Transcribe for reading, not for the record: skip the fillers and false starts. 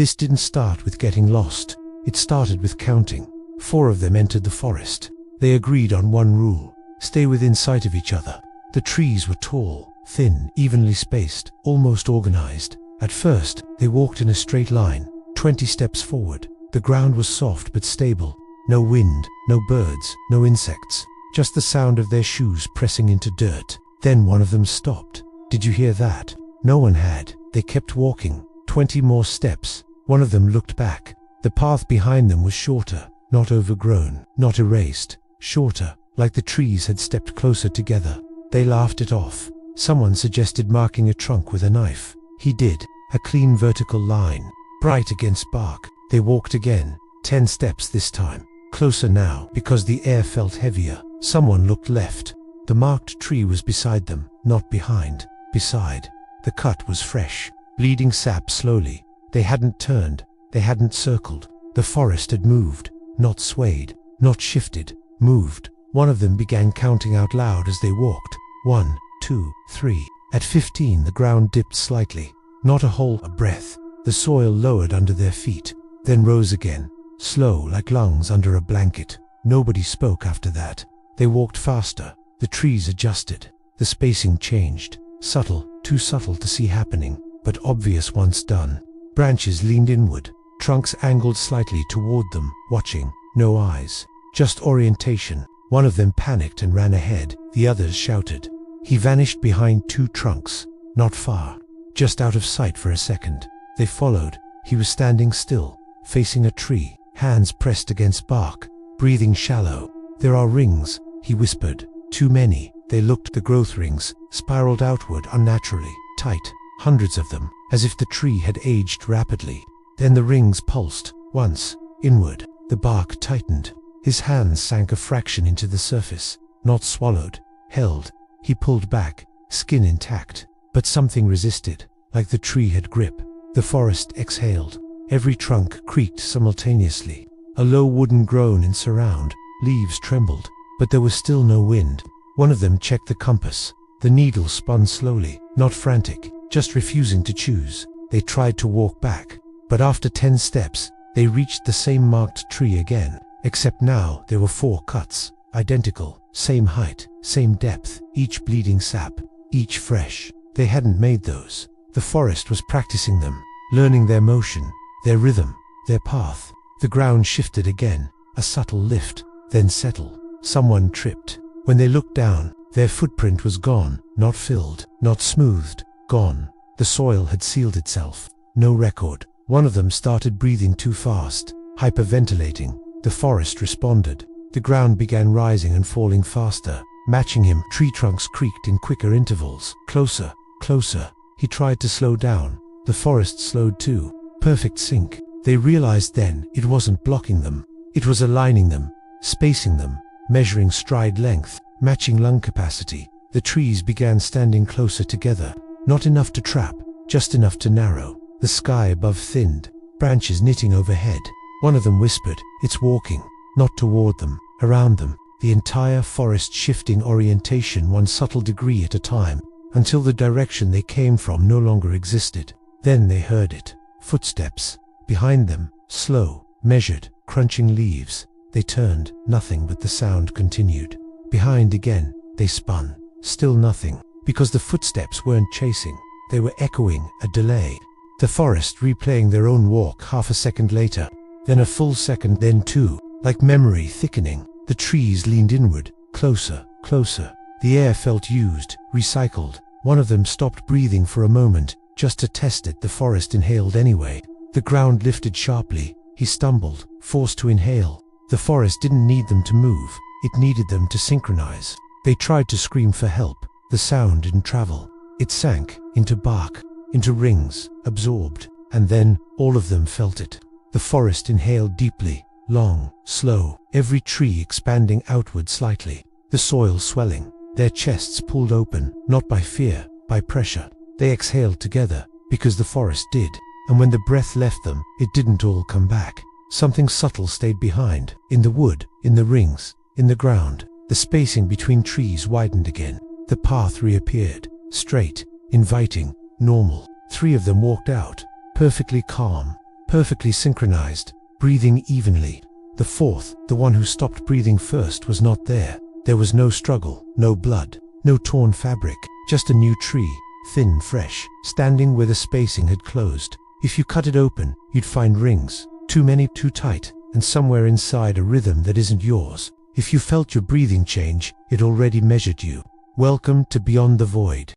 This didn't start with getting lost. It started with counting. 4 of them entered the forest. They agreed on one rule: stay within sight of each other. The trees were tall, thin, evenly spaced, almost organized. At first, they walked in a straight line, 20 steps forward. The ground was soft but stable. No wind, no birds, no insects. Just the sound of their shoes pressing into dirt. Then one of them stopped. Did you hear that? No one had. They kept walking. 20 more steps. One of them looked back. The path behind them was shorter, not overgrown, not erased. Shorter, like the trees had stepped closer together. They laughed it off. Someone suggested marking a trunk with a knife. He did. A clean vertical line, bright against bark. They walked again. 10 steps this time. Closer now, because the air felt heavier. Someone looked left. The marked tree was beside them, not behind. Beside. The cut was fresh, bleeding sap slowly. They hadn't turned. They hadn't circled. The forest had moved, not swayed, not shifted. Moved. One of them began counting out loud as they walked. 1, 2, 3. At 15 the ground dipped slightly. Not a hole, a breath. The soil lowered under their feet, then rose again, slow like lungs under a blanket. Nobody spoke after that. They walked faster. The trees adjusted. The spacing changed. Subtle, too subtle to see happening, but obvious once done. Branches leaned inward. Trunks angled slightly toward them, watching. No eyes. Just orientation. One of them panicked and ran ahead. The others shouted. He vanished behind 2 trunks. Not far. Just out of sight for a second. They followed. He was standing still, facing a tree, hands pressed against bark, breathing shallow. There are rings, he whispered. Too many. They looked. The growth rings spiraled outward unnaturally, tight. Hundreds of them, as if the tree had aged rapidly. Then the rings pulsed, once, inward. The bark tightened. His hands sank a fraction into the surface, not swallowed, held. He pulled back, skin intact. But something resisted, like the tree had grip. The forest exhaled. Every trunk creaked simultaneously. A low wooden groan in surround. Leaves trembled, but there was still no wind. One of them checked the compass. The needle spun slowly, not frantic, just refusing to choose. They tried to walk back, but after 10 steps, they reached the same marked tree again. Except now there were 4 cuts, identical, same height, same depth, each bleeding sap, each fresh. They hadn't made those. The forest was practicing them, learning their motion, their rhythm, their path. The ground shifted again, a subtle lift, then settle. Someone tripped. When they looked down, their footprint was gone, not filled, not smoothed, gone. The soil had sealed itself. No record. One of them started breathing too fast, hyperventilating. The forest responded. The ground began rising and falling faster, matching him. Tree trunks creaked in quicker intervals. Closer, closer. He tried to slow down. The forest slowed too. Perfect sync. They realized then it wasn't blocking them. It was aligning them, spacing them, measuring stride length, matching lung capacity. The trees began standing closer together. Not enough to trap, just enough to narrow. The sky above thinned, branches knitting overhead. One of them whispered, "It's walking." Not toward them, around them. The entire forest shifting orientation 1 subtle degree at a time, until the direction they came from no longer existed. Then they heard it. Footsteps. Behind them, slow, measured, crunching leaves. They turned. Nothing but the sound continued. Behind again. They spun. Still nothing. Because the footsteps weren't chasing. They were echoing, a delay. The forest replaying their own walk half a second later. Then a full second, then 2. Like memory thickening. The trees leaned inward. Closer, closer. The air felt used, recycled. One of them stopped breathing for a moment, just to test it. The forest inhaled anyway. The ground lifted sharply. He stumbled, forced to inhale. The forest didn't need them to move. It needed them to synchronize. They tried to scream for help. The sound didn't travel. It sank, into bark, into rings, absorbed. And then, all of them felt it. The forest inhaled deeply, long, slow, every tree expanding outward slightly. The soil swelling. Their chests pulled open, not by fear, by pressure. They exhaled together, because the forest did. And when the breath left them, it didn't all come back. Something subtle stayed behind. In the wood, in the rings, in the ground. The spacing between trees widened again. The path reappeared, straight, inviting, normal. 3 of them walked out, perfectly calm. perfectly synchronized, breathing evenly. The fourth, the one who stopped breathing first, was not there. There was no struggle, no blood, no torn fabric, just a new tree, thin, fresh, standing where the spacing had closed. If you cut it open, you'd find rings, too many, too tight, and somewhere inside a rhythm that isn't yours. If you felt your breathing change, it already measured you. Welcome to Beyond the Void.